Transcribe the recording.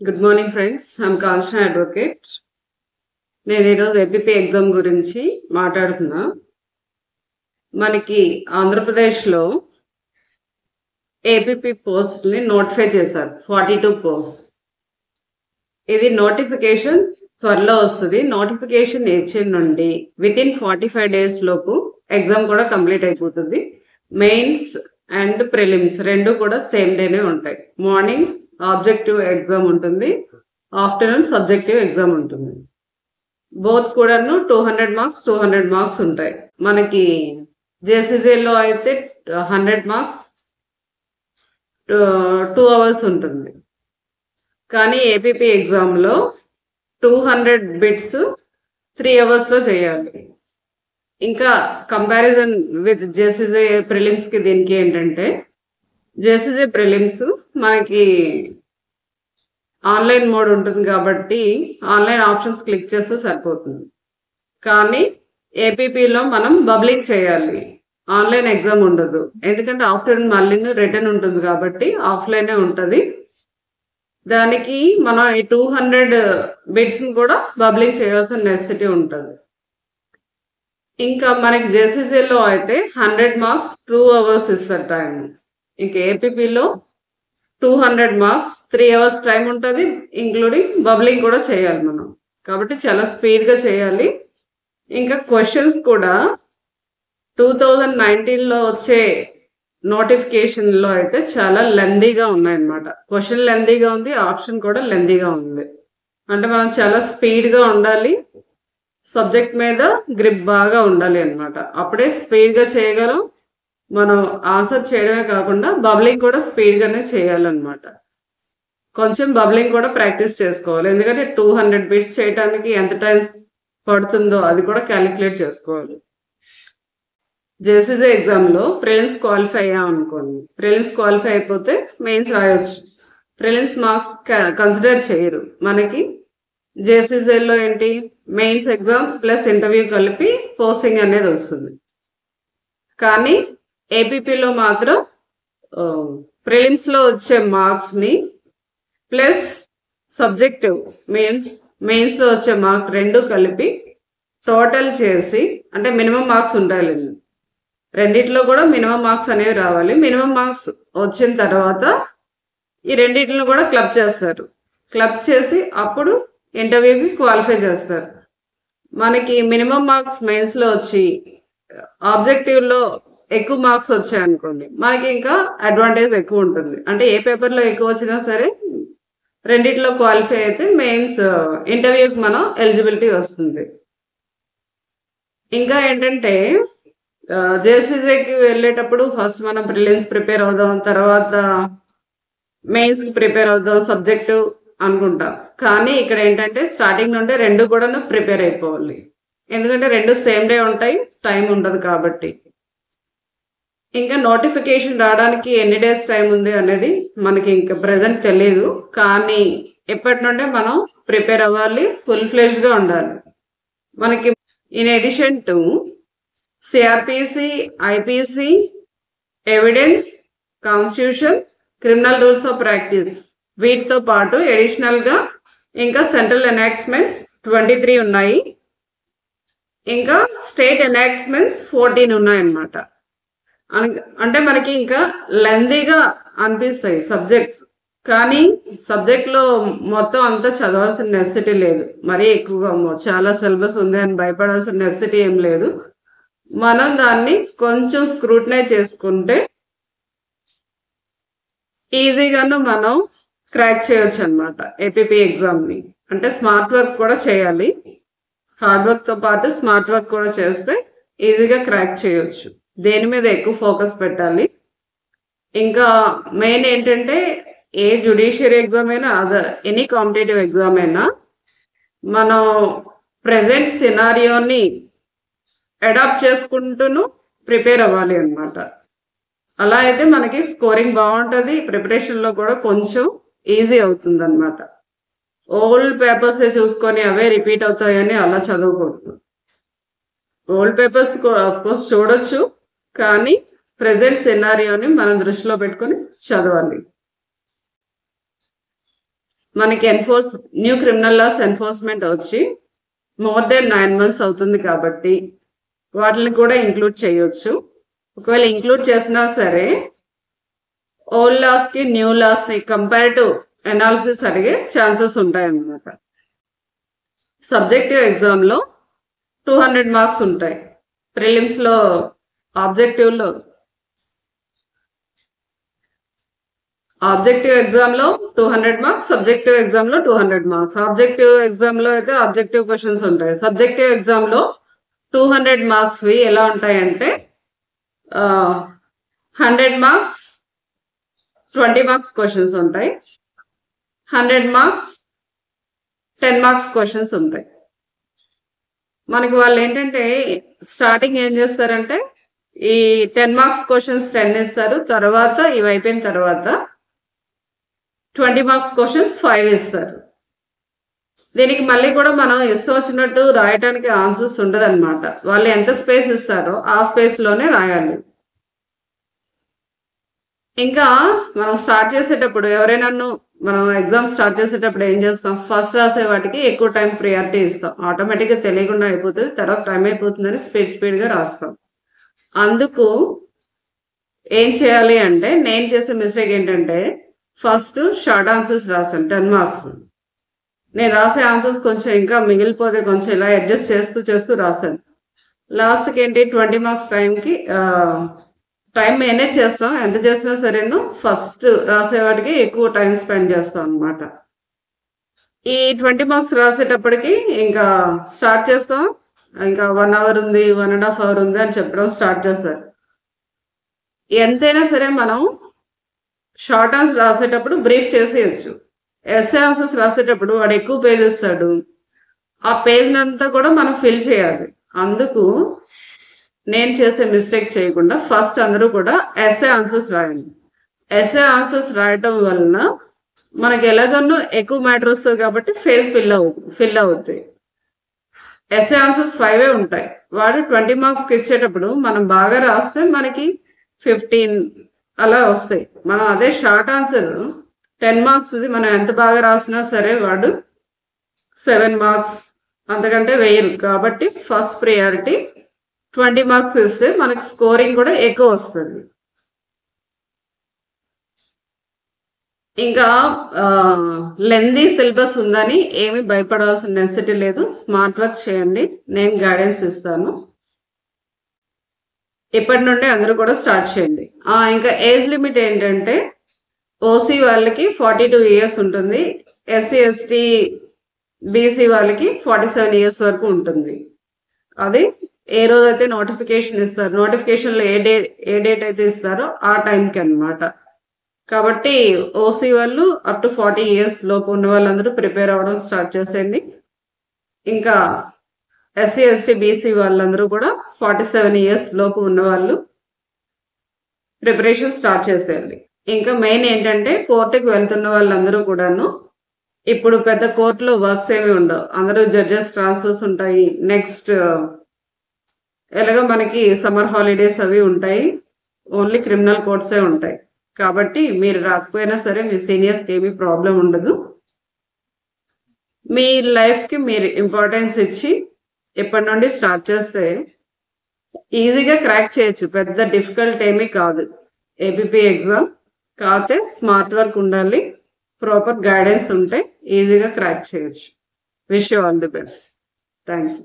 Good morning friends. I'm constant advocate. నేను ఈరోజు APP exam గురించి మాట్లాడుతున్నా. మనకి ఆంధ్రప్రదేశ్లో ఏపీపీ పోస్ట్ని నోటిఫై చేశారు, 42 పోస్ట్. ఇది నోటిఫికేషన్ త్వరలో వస్తుంది. నోటిఫికేషన్ ఇచ్చిన నుండి వితిన్ 45 days లోపు ఎగ్జామ్ కూడా కంప్లీట్ అయిపోతుంది. మెయిన్స్ అండ్ ప్రిలిమ్స్ రెండు కూడా సేమ్ డేనే ఉంటాయి. మార్నింగ్ ఆబ్జెక్టివ్ ఎగ్జామ్ ఉంటుంది, ఆఫ్టర్నూన్ సబ్జెక్టివ్ ఎగ్జామ్ ఉంటుంది. బోత్ కూడాను 200 మార్క్స్ 200 మార్క్స్ ఉంటాయి. మనకి జేసీజేలో అయితే 100 మార్క్స్ 2 hours ఉంటుంది. కానీ ఏపీపీ ఎగ్జామ్లో 200 బిట్స్ 3 hours చేయాలి. ఇంకా కంపారిజన్ విత్ జేసీజే ప్రిలిమ్స్కి దీనికి ఏంటంటే, జేసీజే ప్రిలిమ్స్ మనకి ఆన్లైన్ మోడ్ ఉంటుంది కాబట్టి ఆన్లైన్ ఆప్షన్స్ క్లిక్ చేస్తే సరిపోతుంది. కానీ ఏపీపీలో మనం బబ్లింగ్ చేయాలి, ఆన్లైన్ ఎగ్జామ్ ఉండదు. ఎందుకంటే ఆఫ్టర్నూన్ మళ్ళీ రిటర్న్ ఉంటుంది కాబట్టి ఆఫ్లైనే ఉంటుంది. దానికి మనం ఈ 200 బిట్స్ని కూడా బబ్లింగ్ చేయాల్సిన నెసెసిటీ ఉంటుంది. ఇంకా మనకి జేసీసీలో అయితే 100 మార్క్స్ 2 hours ఇస్తారు టైం. ఇంకా ఏపీపీలో 200 మార్క్స్ 3 hours టైం ఉంటుంది, ఇంక్లూడింగ్ బబ్లింగ్ కూడా చేయాలి మనం. కాబట్టి చాలా స్పీడ్గా చేయాలి. ఇంకా క్వశ్చన్స్ కూడా 2019లో వచ్చే నోటిఫికేషన్లో అయితే చాలా లెందీగా ఉన్నాయన్నమాట. క్వశ్చన్ లెందీగా ఉంది, ఆప్షన్ కూడా లెందీగా ఉంది. అంటే మనం చాలా స్పీడ్గా ఉండాలి, సబ్జెక్ట్ మీద గ్రిప్ బాగా ఉండాలి అన్నమాట. అప్పుడే స్పీడ్గా చేయగలం. మనం ఆన్సర్ చేయడమే కాకుండా బబ్లింగ్ కూడా స్పీడ్గానే చేయాలన్నమాట. కొంచెం బబ్లింగ్ కూడా ప్రాక్టీస్ చేసుకోవాలి, ఎందుకంటే 200 బిట్స్ చేయడానికి ఎంత టైం పడుతుందో అది కూడా క్యాలిక్యులేట్ చేసుకోవాలి. జేసీజే ఎగ్జామ్లో ప్రిలిమ్స్ క్వాలిఫై అయ్యాం అనుకోండి, ప్రిలిమ్స్ క్వాలిఫై అయిపోతే మెయిన్స్ రాయొచ్చు. ప్రిలిమ్స్ మార్క్స్ కన్సిడర్ చేయరు. మనకి జేసీజేలో ఏంటి, మెయిన్స్ ఎగ్జామ్ ప్లస్ ఇంటర్వ్యూ కలిపి పోస్టింగ్ అనేది వస్తుంది. కానీ ఏపీపీలో మాత్రం ప్రిలిమ్స్లో వచ్చే మార్క్స్ని ప్లస్ సబ్జెక్టివ్ మెయిన్స్లో వచ్చే మార్క్ రెండు కలిపి టోటల్ చేసి, అంటే మినిమం మార్క్స్ ఉండాలి, రెండిట్లో కూడా మినిమం మార్క్స్ అనేవి రావాలి. మినిమం మార్క్స్ వచ్చిన తర్వాత ఈ రెండిట్లను కూడా క్లబ్ చేస్తారు. క్లబ్ చేసి అప్పుడు ఇంటర్వ్యూకి క్వాలిఫై చేస్తారు. మనకి మినిమం మార్క్స్ మెయిన్స్లో వచ్చి ఆబ్జెక్టివ్లో ఎక్కువ మార్క్స్ వచ్చాయనుకోండి, మనకి ఇంకా అడ్వాంటేజ్ ఎక్కువ ఉంటుంది. అంటే ఏ పేపర్లో ఎక్కువ వచ్చినా సరే రెండిట్లో క్వాలిఫై అయితే మెయిన్స్ ఇంటర్వ్యూకి మనం ఎలిజిబిలిటీ వస్తుంది. ఇంకా ఏంటంటే జేసీజేకి వెళ్ళేటప్పుడు ఫస్ట్ మనం ప్రిలిమ్స్ ప్రిపేర్ అవుదాం, తర్వాత మెయిన్స్కి ప్రిపేర్ అవుదాం సబ్జెక్టు అనుకుంటాం. కానీ ఇక్కడ ఏంటంటే స్టార్టింగ్ నుండి రెండు కూడా ప్రిపేర్ అయిపోవాలి, ఎందుకంటే రెండు సేమ్ డే ఉంటాయి, టైం ఉండదు కాబట్టి. ఇంకా నోటిఫికేషన్ రావడానికి ఎన్ని డేస్ టైం ఉంది అనేది మనకి ఇంకా ప్రజెంట్ తెలియదు. కానీ ఎప్పటి నుండే మనం ప్రిపేర్ అవ్వాలి, ఫుల్ ఫ్లెజ్డ్గా ఉండాలి. మనకి in addition to CrPC, IPC, evidence, constitution, criminal rules of practice, వీటితో పాటు ఎడిషనల్గా ఇంకా సెంట్రల్ ఎనాక్ట్మెంట్స్ 23 ఉన్నాయి, ఇంకా స్టేట్ ఎనాక్ట్మెంట్స్ 14 ఉన్నాయన్నమాట. అంటే మనకి ఇంకా లెందీగా అనిపిస్తాయి సబ్జెక్ట్స్. కానీ సబ్జెక్ట్లో మొత్తం అంతా చదవాల్సిన నెసెసిటీ లేదు. మరీ ఎక్కువగా చాలా సిలబస్ ఉంది అని భయపడాల్సిన నెసెసిటీ ఏం లేదు. మనం దాన్ని కొంచెం స్క్రూటినైజ్ చేసుకుంటే ఈజీగాను మనం క్రాక్ చేయొచ్చు అనమాట ఏపీపీ ఎగ్జామ్ని. అంటే స్మార్ట్ వర్క్ కూడా చేయాలి, హార్డ్ వర్క్తో పాటు స్మార్ట్ వర్క్ కూడా చేస్తే ఈజీగా క్రాక్ చేయొచ్చు. దేని మీద ఎక్కువ ఫోకస్ పెట్టాలి. ఇంకా మెయిన్ ఏంటంటే ఏ జ్యుడిషియరీ ఎగ్జామ్ అయినా ఎనీ కాంపిటేటివ్ ఎగ్జామ్ అయినా మనం ప్రజెంట్ సినారియోని అడాప్ట్ చేసుకుంటూను ప్రిపేర్ అవ్వాలి అనమాట. అలా అయితే మనకి స్కోరింగ్ బాగుంటుంది, ప్రిపరేషన్లో కూడా కొంచెం ఈజీ అవుతుంది అనమాట. ఓల్డ్ పేపర్సే చూసుకొని అవే రిపీట్ అవుతాయని అలా చదవకూడదు. ఓల్డ్ పేపర్స్ ఆఫ్కోర్స్ చూడొచ్చు, కానీ ప్రజెంట్ సినారియోని మనం దృష్టిలో పెట్టుకొని చదవాలి. మనకి న్యూ క్రిమినల్ లాస్ ఎన్ఫోర్స్మెంట్ వచ్చి మోర్ దెన్ 9 months అవుతుంది కాబట్టి వాటిని కూడా ఇంక్లూడ్ చేయొచ్చు. ఒకవేళ ఇంక్లూడ్ చేసినా సరే ఓల్డ్ లాస్ కి న్యూ లాస్ ని కంపారిటివ్ అనాలిసిస్ అడిగే ఛాన్సెస్ ఉంటాయన్నమాట. సబ్జెక్టివ్ ఎగ్జామ్ లో 200 మార్క్స్ ఉంటాయి. ప్రిలిమ్స్ లో ఆబ్జెక్టివ్ ఎగ్జామ్ లో 200 మార్క్స్, సబ్జెక్టివ్ ఎగ్జామ్ లో 200 మార్క్స్. ఆబ్జెక్టివ్ ఎగ్జామ్ లో అయితే ఆబ్జెక్టివ్ క్వశ్చన్స్ ఉంటాయి. సబ్జెక్టివ్ ఎగ్జామ్ లో 200 మార్క్స్ ఎలా ఉంటాయంటే 100 మార్క్స్ 20 మార్క్స్ క్వశ్చన్స్ ఉంటాయి. 100 మార్క్స్ 10 మార్క్స్ క్వశ్చన్స్ ఉంటాయి. మనకి వాళ్ళు ఏంటంటే స్టార్టింగ్ ఏం చేస్తారంటే ఈ 10 మార్క్స్ క్వశ్చన్స్ 10 ఇస్తారు. తర్వాత ఇవి అయిపోయిన తర్వాత 20 మార్క్స్ క్వశ్చన్స్ 5 ఇస్తారు. దీనికి మళ్ళీ కూడా మనం ఇష్టం వచ్చినట్టు రాయటానికి ఆన్సర్స్ ఉండదన్నమాట. వాళ్ళు ఎంత స్పేస్ ఇస్తారో ఆ స్పేస్లోనే రాయాలి. ఇంకా మనం స్టార్ట్ చేసేటప్పుడు మనం ఎగ్జామ్ స్టార్ట్ చేసేటప్పుడు ఏం చేస్తాం, ఫస్ట్ రాసే వాటికి ఎక్కువ టైం ప్రియారిటీ ఇస్తాం. ఆటోమేటిక్గా తెలియకుండా అయిపోతుంది, తర్వాత టైం అయిపోతుందని స్పీడ్గా రాస్తాం. అందుకు ఏం చేయాలి అంటే నేను చేసే మిస్టేక్ ఏంటంటే ఫస్ట్ షార్ట్ ఆన్సర్స్ రాశాను 10 మార్క్స్. నేను రాసే ఆన్సర్స్ కొంచెం ఇంకా మిగిలిపోతే కొంచెం ఇలా అడ్జస్ట్ చేస్తూ రాశాను. లాస్ట్కి ఏంటి 20 మార్క్స్ టైం మేనేజ్ చేస్తాం. ఎంత చేసినా సరేను ఫస్ట్ రాసేవాటికి ఎక్కువ టైం స్పెండ్ చేస్తాం అనమాట. ఈ 20 మార్క్స్ రాసేటప్పటికి ఇంకా స్టార్ట్ చేస్తాం. ఇంకా 1 hour ఉంది, 1.5 hour ఉంది అని చెప్పడం స్టార్ట్ చేస్తారు. ఎంతైనా సరే మనం షార్ట్ ఆన్సర్ రాసేటప్పుడు బ్రీఫ్ చేసేయచ్చు. ఎస్ఏ ఆన్సర్స్ రాసేటప్పుడు వాడు ఎక్కువ పేజ్ ఇస్తాడు, ఆ పేజ్నంతా కూడా మనం ఫిల్ చేయాలి. అందుకు నేను చేసే మిస్టేక్ చేయకుండా ఫస్ట్ అందరూ కూడా ఎస్ఏ ఆన్సర్స్ రాయండి. ఎస్ఏ ఆన్సర్స్ రాయటం వలన మనకి ఎలాగన్నో ఎక్కువ మ్యాటర్ వస్తుంది కాబట్టి ఫేజ్ ఫిల్ అవుతాయి. ఎస్ఏ ఆన్సర్స్ 5 ఉంటాయి. వాడు 20 మార్క్స్కి ఇచ్చేటప్పుడు మనం బాగా రాస్తే మనకి 15 అలా వస్తాయి. మనం అదే షార్ట్ ఆన్సర్ 10 మార్క్స్ మనం ఎంత బాగా రాసినా సరే వాడు 7 మార్క్స్ అంతకంటే వేయరు. కాబట్టి ఫస్ట్ ప్రియారిటీ 20 మార్క్స్ ఇస్తే మనకి స్కోరింగ్ కూడా ఎక్కువ వస్తుంది. ఇంకా లెందీ సిలబస్ ఉందని ఏమి భయపడాల్సిన నెసెసిటీ లేదు. స్మార్ట్ వర్క్ చేయండి, నేను గైడెన్స్ ఇస్తాను. ఇప్పటి నుండి అందరూ కూడా స్టార్ట్ చేయండి. ఇంకా ఏజ్ లిమిట్ ఏంటంటే ఓసీ వాళ్ళకి 42 years ఉంటుంది, ఎస్సీ ఎస్టీ బీసీ వాళ్ళకి 47 years వరకు ఉంటుంది. అది ఏ రోజైతే నోటిఫికేషన్ ఇస్తారు, నోటిఫికేషన్లో ఏ డేట్ అయితే ఇస్తారో ఆ టైంకి అనమాట. కాబట్టి ఓసీ వాళ్ళు అప్ టు 40 years లోపు ఉన్న వాళ్ళందరూ ప్రిపేర్ అవ్వడం స్టార్ట్ చేసేయండి. ఇంకా ఎస్సీ ఎస్టీ బీసీ వాళ్ళందరూ కూడా 47 years లోపు ఉన్నవాళ్ళు ప్రిపరేషన్ స్టార్ట్ చేసేయాలి. ఇంకా మెయిన్ ఏంటంటే కోర్టుకి వెళ్తున్న వాళ్ళందరూ కూడాను ఇప్పుడు పెద్ద కోర్టులో వర్క్స్ ఏమి ఉండవు, అందరూ జడ్జెస్ ట్రాన్స్ఫర్స్ ఉంటాయి. నెక్స్ట్ ఎలాగో మనకి సమ్మర్ హాలిడేస్ అవి ఉంటాయి, ఓన్లీ క్రిమినల్ కోర్ట్సే ఉంటాయి. కాబట్టి మీరు రాకపోయినా సరే మీ సీనియర్స్కి ఏమీ ప్రాబ్లం ఉండదు. మీ లైఫ్కి మీరు ఇంపార్టెన్స్ ఇచ్చి ఇప్పటి నుండి స్టార్ట్ చేస్తే ఈజీగా క్రాక్ చేయొచ్చు. పెద్ద డిఫికల్ట్ ఏమీ కాదు ఏపీపీ ఎగ్జామ్. కాకపోతే స్మార్ట్ వర్క్ ఉండాలి, ప్రాపర్ గైడెన్స్ ఉంటే ఈజీగా క్రాక్ చేయొచ్చు. Wish you all the best. Thank you.